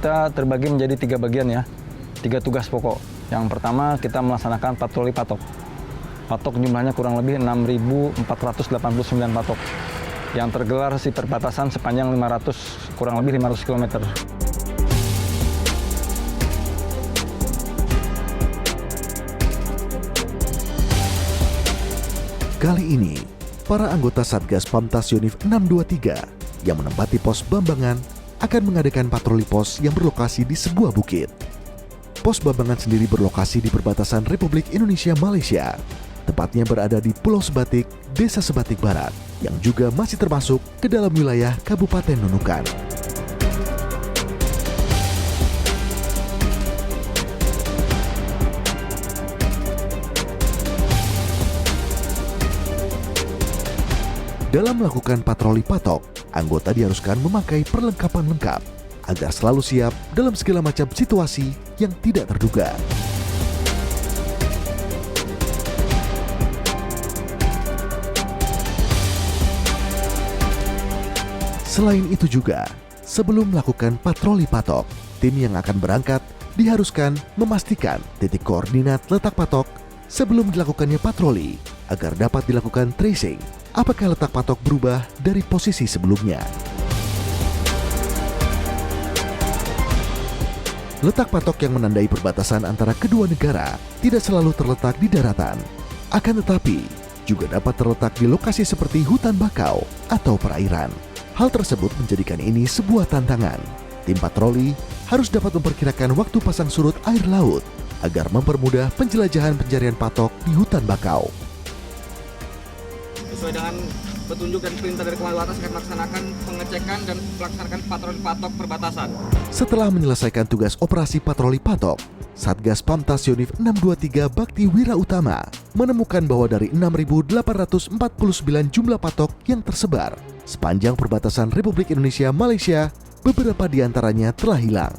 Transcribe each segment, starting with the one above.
kita terbagi menjadi 3 bagian ya, 3 tugas pokok. Yang pertama kita melaksanakan patroli patok. Patok jumlahnya kurang lebih 6.489 patok. Yang tergelar di perbatasan sepanjang kurang lebih 500 km. Kali ini, para anggota Satgas Pamtas Yonif 623 yang menempati pos Bambangan akan mengadakan patroli pos yang berlokasi di sebuah bukit. Pos Bambangan sendiri berlokasi di perbatasan Republik Indonesia Malaysia, tepatnya berada di Pulau Sebatik, Desa Sebatik Barat, yang juga masih termasuk ke dalam wilayah Kabupaten Nunukan. Dalam melakukan patroli patok, anggota diharuskan memakai perlengkapan lengkap agar selalu siap dalam segala macam situasi yang tidak terduga. Selain itu juga, sebelum melakukan patroli patok, tim yang akan berangkat diharuskan memastikan titik koordinat letak patok sebelum dilakukannya patroli agar dapat dilakukan tracing apakah letak patok berubah dari posisi sebelumnya. Letak patok yang menandai perbatasan antara kedua negara tidak selalu terletak di daratan, akan tetapi juga dapat terletak di lokasi seperti hutan bakau atau perairan. Hal tersebut menjadikan ini sebuah tantangan. Tim patroli harus dapat memperkirakan waktu pasang surut air laut agar mempermudah penjelajahan pencarian patok di hutan bakau. Sesuai dengan petunjuk dan perintah dari Komando Atas akan melaksanakan pengecekan dan melaksanakan patroli patok perbatasan. Setelah menyelesaikan tugas operasi patroli patok, Satgas Pamtas Yonif 623 Bakti Wira Utama menemukan bahwa dari 6.849 jumlah patok yang tersebar sepanjang perbatasan Republik Indonesia Malaysia, beberapa di antaranya telah hilang.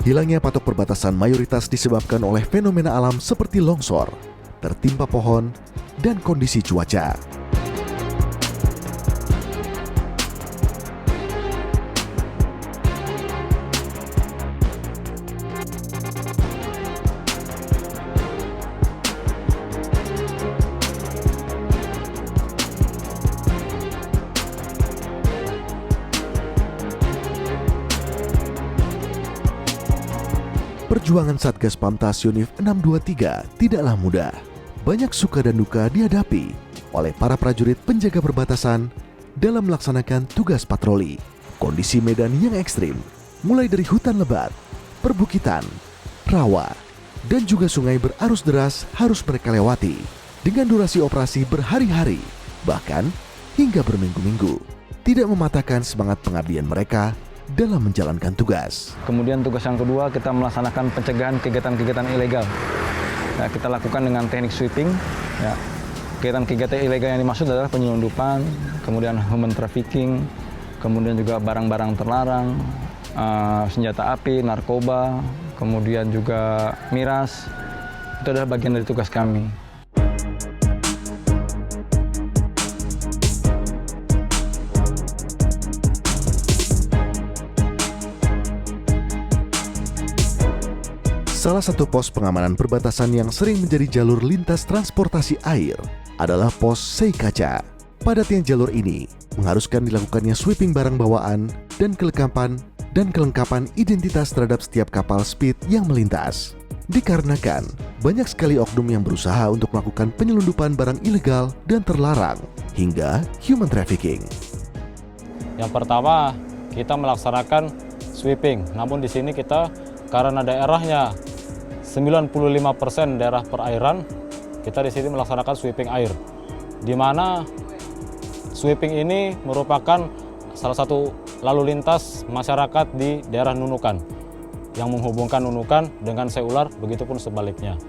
Hilangnya patok perbatasan mayoritas disebabkan oleh fenomena alam seperti longsor, tertimpa pohon, dan kondisi cuaca. Perjuangan Satgas Pamtas Yonif 623 tidaklah mudah. Banyak suka dan duka dihadapi oleh para prajurit penjaga perbatasan dalam melaksanakan tugas patroli. Kondisi medan yang ekstrim, mulai dari hutan lebat, perbukitan, rawa, dan juga sungai berarus deras harus mereka lewati dengan durasi operasi berhari-hari, bahkan hingga berminggu-minggu. Tidak mematahkan semangat pengabdian mereka dalam menjalankan tugas. Kemudian tugas yang kedua, kita melaksanakan pencegahan kegiatan-kegiatan ilegal. Ya, kita lakukan dengan teknik sweeping. Ya. Kegiatan-kegiatan ilegal yang dimaksud adalah penyelundupan, kemudian human trafficking, kemudian juga barang-barang terlarang, senjata api, narkoba, kemudian juga miras. Itu adalah bagian dari tugas kami. Salah satu pos pengamanan perbatasan yang sering menjadi jalur lintas transportasi air adalah pos Seikaca. Padatnya jalur ini mengharuskan dilakukannya sweeping barang bawaan dan kelengkapan identitas terhadap setiap kapal speed yang melintas. Dikarenakan banyak sekali oknum yang berusaha untuk melakukan penyelundupan barang ilegal dan terlarang hingga human trafficking. Yang pertama, kita melaksanakan sweeping. Namun di sini kita karena daerahnya 95% daerah perairan, kita di sini melaksanakan sweeping air. Di mana sweeping ini merupakan salah satu lalu lintas masyarakat di daerah Nunukan yang menghubungkan Nunukan dengan Seular, begitupun sebaliknya.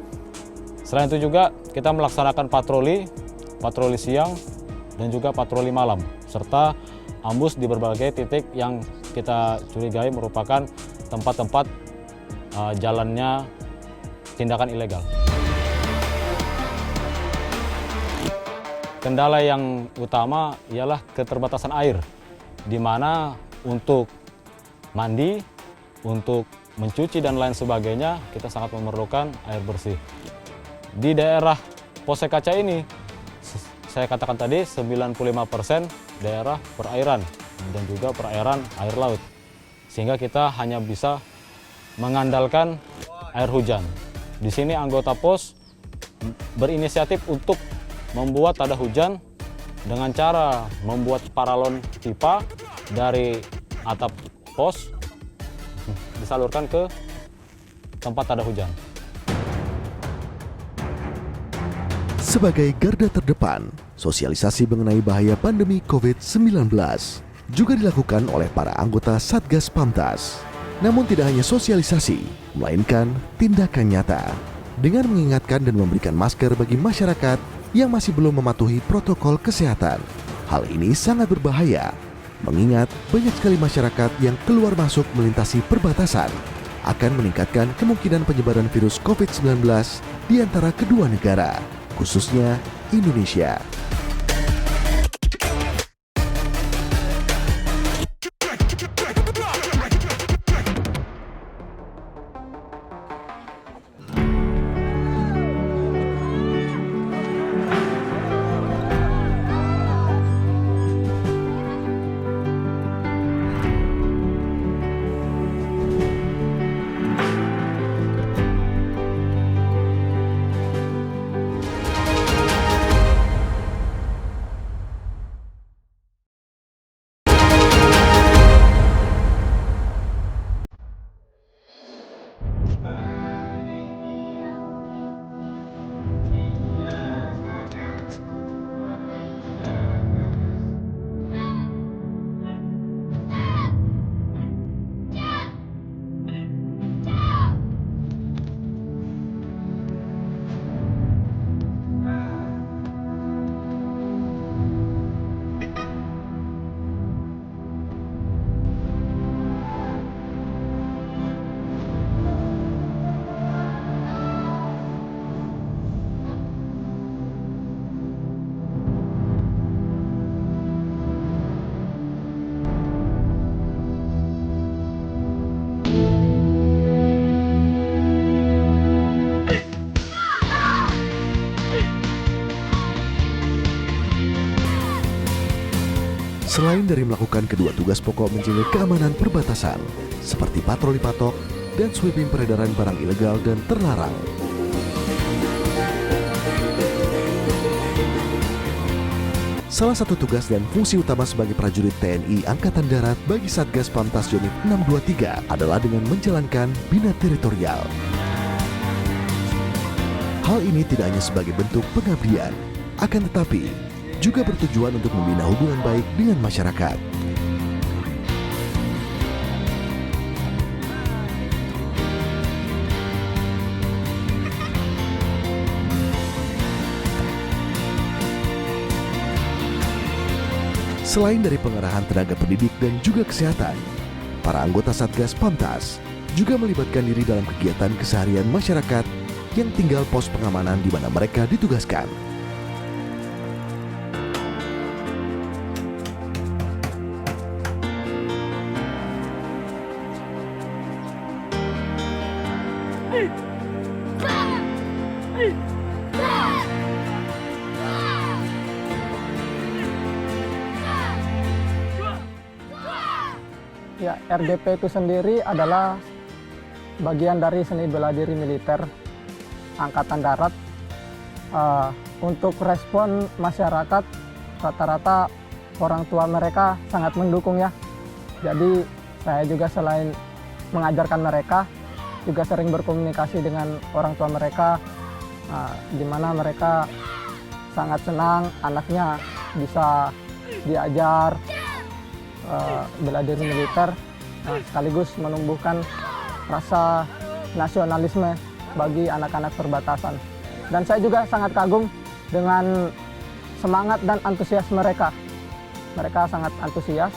Selain itu juga kita melaksanakan patroli siang dan juga patroli malam, serta ambus di berbagai titik yang kita curigai merupakan tempat-tempat jalannya tindakan ilegal. kendala yang utama ialah keterbatasan air, di mana untuk mandi, untuk mencuci dan lain sebagainya kita sangat memerlukan air bersih. Di daerah Pose Kaca ini, saya katakan tadi 95% daerah perairan dan juga perairan air laut. Sehingga kita hanya bisa mengandalkan air hujan. Di sini anggota pos berinisiatif untuk membuat tada hujan dengan cara membuat paralon pipa dari atap pos disalurkan ke tempat tada hujan. Sebagai garda terdepan, sosialisasi mengenai bahaya pandemi COVID-19 juga dilakukan oleh para anggota Satgas Pamtas. Namun tidak hanya sosialisasi, melainkan tindakan nyata dengan mengingatkan dan memberikan masker bagi masyarakat yang masih belum mematuhi protokol kesehatan. Hal ini sangat berbahaya, mengingat banyak sekali masyarakat yang keluar masuk melintasi perbatasan akan meningkatkan kemungkinan penyebaran virus COVID-19 di antara kedua negara, khususnya Indonesia. Selain dari melakukan kedua tugas pokok menjaga keamanan perbatasan, seperti patroli patok dan sweeping peredaran barang ilegal dan terlarang, salah satu tugas dan fungsi utama sebagai prajurit TNI Angkatan Darat bagi Satgas Pamtas Unit 623 adalah dengan menjalankan bina teritorial. Hal ini tidak hanya sebagai bentuk pengabdian, akan tetapi juga bertujuan untuk membina hubungan baik dengan masyarakat. Selain dari pengarahan tenaga pendidik dan juga kesehatan, para anggota Satgas Pamtas juga melibatkan diri dalam kegiatan keseharian masyarakat yang tinggal pos pengamanan di mana mereka ditugaskan. Ya, RGP itu sendiri adalah bagian dari seni bela diri militer Angkatan Darat. Untuk respon masyarakat, rata-rata orang tua mereka sangat mendukung ya. Jadi saya juga selain mengajarkan mereka, juga sering berkomunikasi dengan orang tua mereka, di mana mereka sangat senang anaknya bisa diajar bela diri militer, sekaligus menumbuhkan rasa nasionalisme bagi anak-anak perbatasan. Dan saya juga sangat kagum dengan semangat dan antusias mereka. Mereka sangat antusias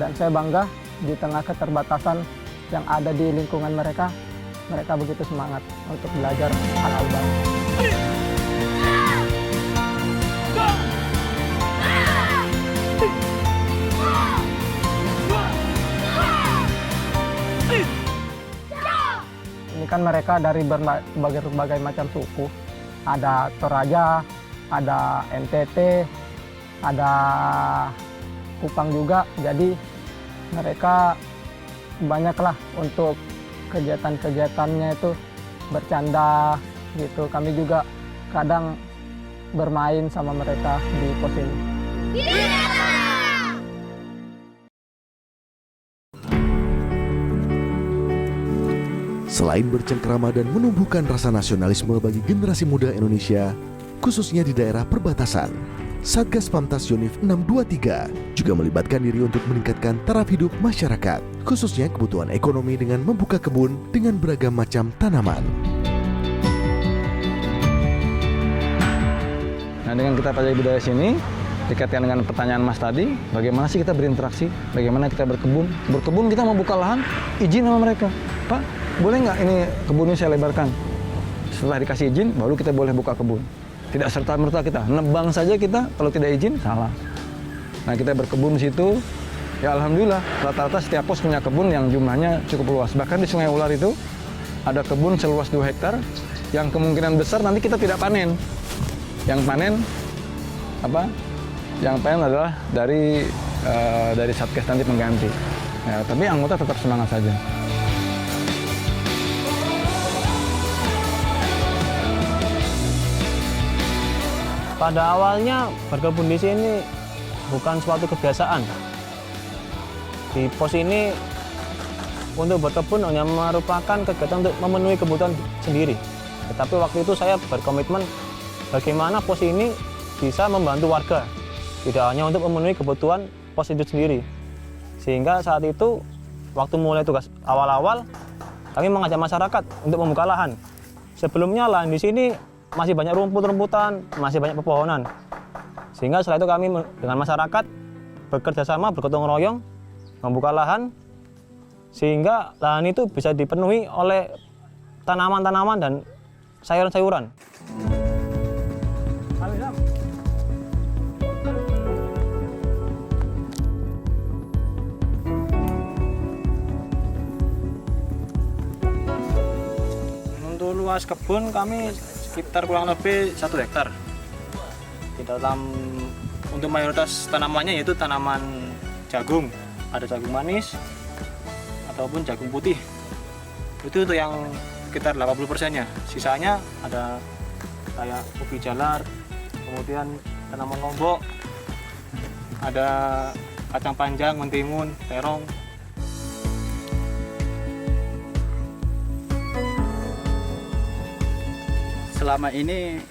dan saya bangga di tengah keterbatasan yang ada di lingkungan mereka. Mereka begitu semangat untuk belajar hal-hal baru. kan mereka dari berbagai macam suku. Ada Toraja, ada NTT, ada Kupang juga. Jadi mereka banyaklah untuk kegiatan-kegiatannya itu bercanda gitu. Kami juga kadang bermain sama mereka di pos ini. Selain bercengkrama dan menumbuhkan rasa nasionalisme bagi generasi muda Indonesia, khususnya di daerah perbatasan, Satgas Pamtas Yunif 623 juga melibatkan diri untuk meningkatkan taraf hidup masyarakat, khususnya kebutuhan ekonomi dengan membuka kebun dengan beragam macam tanaman. Nah, dengan kita pelajari budaya sini, dikaitkan dengan pertanyaan Mas tadi, bagaimana sih kita berinteraksi, bagaimana kita berkebun. Berkebun kita mau buka lahan, izin sama mereka. Pak, boleh nggak ini kebun ini saya lebarkan? Setelah dikasih izin, baru kita boleh buka kebun. Tidak serta-merta kita nebang saja kita, kalau tidak izin, salah. Nah, kita berkebun di situ, ya alhamdulillah, rata-rata setiap pos punya kebun yang jumlahnya cukup luas. Bahkan di Sungai Ular itu, ada kebun seluas 2 hektar, yang kemungkinan besar nanti kita tidak panen. Yang panen, apa? Yang panen adalah dari Satgas nanti pengganti. Ya, tapi anggota tetap semangat saja. Pada awalnya berkebun di sini bukan suatu kebiasaan. Di pos ini untuk berkebun hanya merupakan kegiatan untuk memenuhi kebutuhan sendiri. Tetapi waktu itu saya berkomitmen bagaimana pos ini bisa membantu warga, tidak hanya untuk memenuhi kebutuhan pos itu sendiri. Sehingga saat itu waktu mulai tugas awal-awal kami mengajak masyarakat untuk membuka lahan. Sebelumnya lahan di sini masih banyak rumput-rumputan, masih banyak pepohonan. Sehingga setelah itu kami dengan masyarakat bekerja sama, bergotong royong, membuka lahan, sehingga lahan itu bisa dipenuhi oleh tanaman-tanaman dan sayuran-sayuran. Untuk luas kebun kami sekitar kurang lebih 1 hektar. Di dalam untuk mayoritas tanamannya yaitu tanaman jagung, ada jagung manis ataupun jagung putih. Itu untuk yang sekitar 80%-nya. Sisanya ada kayak ubi jalar, kemudian tanaman lombok, ada kacang panjang, mentimun, terong. Selama ini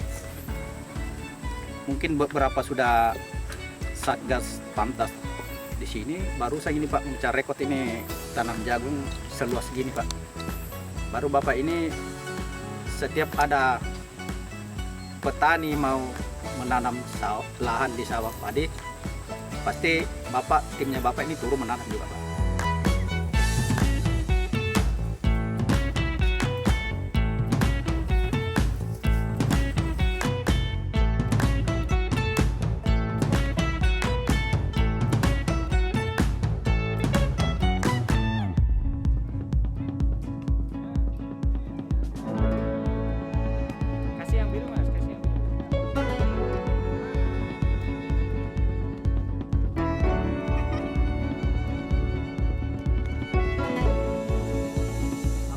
mungkin beberapa sudah Satgas Pamtas di sini, baru saya ini Pak mencari rekod ini tanam jagung seluas gini Pak. Baru Bapak ini setiap ada petani mau menanam lahan di sawah padi, pasti timnya Bapak ini turun menanam juga Pak.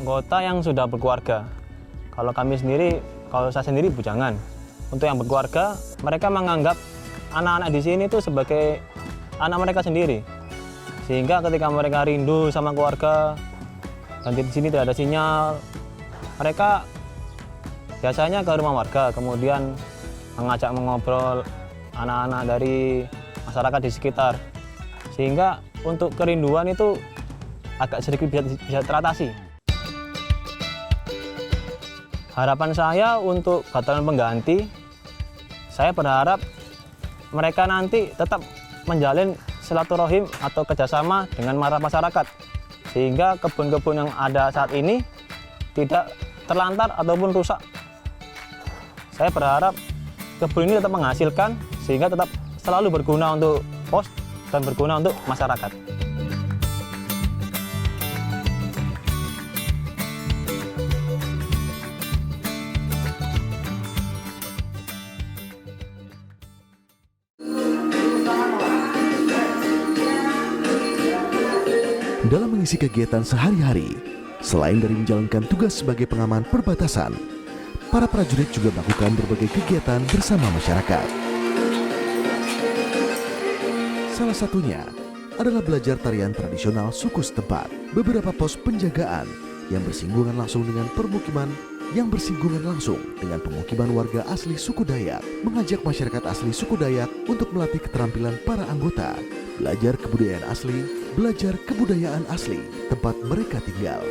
Anggota yang sudah berkeluarga. Kalau saya sendiri bujangan. Untuk yang berkeluarga, mereka menganggap anak-anak di sini itu sebagai anak mereka sendiri. Sehingga ketika mereka rindu sama keluarga dan di sini tidak ada sinyal, mereka biasanya ke rumah warga, kemudian mengajak mengobrol anak-anak dari masyarakat di sekitar. Sehingga untuk kerinduan itu agak sedikit bisa teratasi. Harapan saya untuk batalion pengganti, saya berharap mereka nanti tetap menjalin silaturahim atau kerjasama dengan masyarakat, sehingga kebun-kebun yang ada saat ini tidak terlantar ataupun rusak. Saya berharap kebun ini tetap menghasilkan, sehingga tetap selalu berguna untuk pos dan berguna untuk masyarakat. Dalam mengisi kegiatan sehari-hari, selain dari menjalankan tugas sebagai pengaman perbatasan, para prajurit juga melakukan berbagai kegiatan bersama masyarakat. Salah satunya adalah belajar tarian tradisional suku setempat. Beberapa pos penjagaan yang bersinggungan langsung dengan pemukiman warga asli suku Dayak mengajak masyarakat asli suku Dayak untuk melatih keterampilan para anggota, belajar kebudayaan asli tempat mereka tinggal.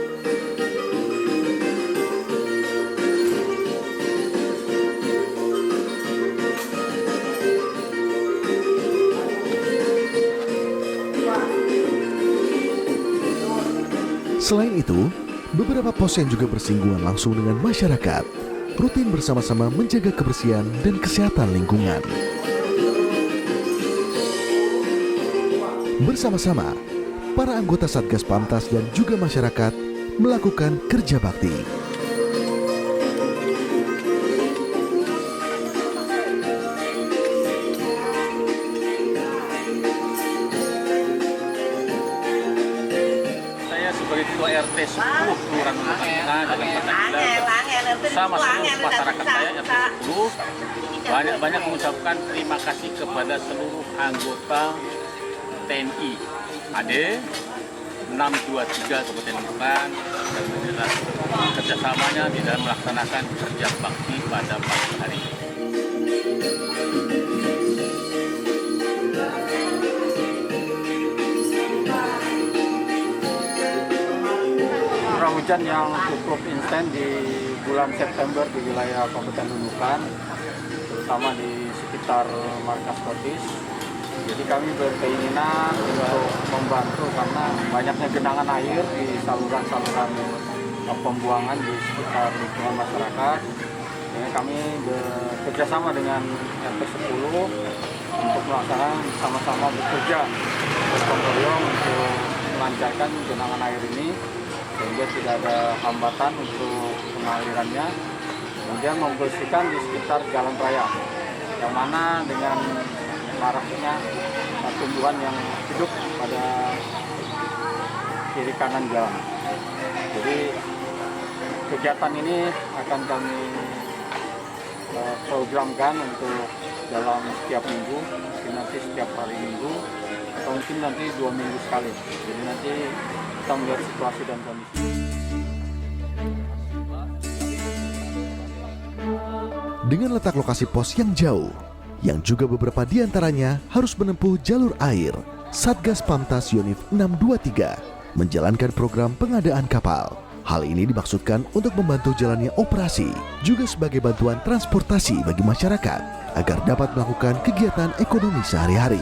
Selain itu, beberapa pos yang juga bersinggungan langsung dengan masyarakat rutin bersama-sama menjaga kebersihan dan kesehatan lingkungan. Bersama-sama, para anggota Satgas Pamtas dan juga masyarakat melakukan kerja bakti. Sebagai ketua RT 10 Kelurahan Nunukan dalam Pertanian bersama seluruh masyarakat saya RT 10 banyak mengucapkan terima kasih kepada seluruh anggota TNI AD 623 Kabupaten Nunukan dan kerjasamanya di dalam melaksanakan kerja bakti pada pagi hari ini. Hujan yang cukup intens di bulan September di wilayah Kabupaten Nunukan, terutama di sekitar markas Kotis. Jadi kami berkeinginan untuk membantu karena banyaknya genangan air di saluran-saluran pembuangan di sekitar lingkungan masyarakat. Jadi kami bekerjasama dengan RT 10 untuk melaksanakan sama-sama bekerja bergotong royong untuk melancarkan genangan air ini, sehingga tidak ada hambatan untuk pengalirannya. Kemudian membersihkan di sekitar jalan raya, yang mana dengan maraknya tumbuhan yang hidup pada kiri kanan jalan. Jadi kegiatan ini akan kami programkan untuk dalam setiap minggu, mungkin nanti setiap hari Minggu, atau mungkin nanti 2 minggu sekali. Jadi nanti kita melihat situasi dan kondisi. Dengan letak lokasi pos yang jauh, yang juga beberapa diantaranya harus menempuh jalur air, Satgas Pamtas Yonif 623 menjalankan program pengadaan kapal. Hal ini dimaksudkan untuk membantu jalannya operasi, juga sebagai bantuan transportasi bagi masyarakat agar dapat melakukan kegiatan ekonomi sehari-hari.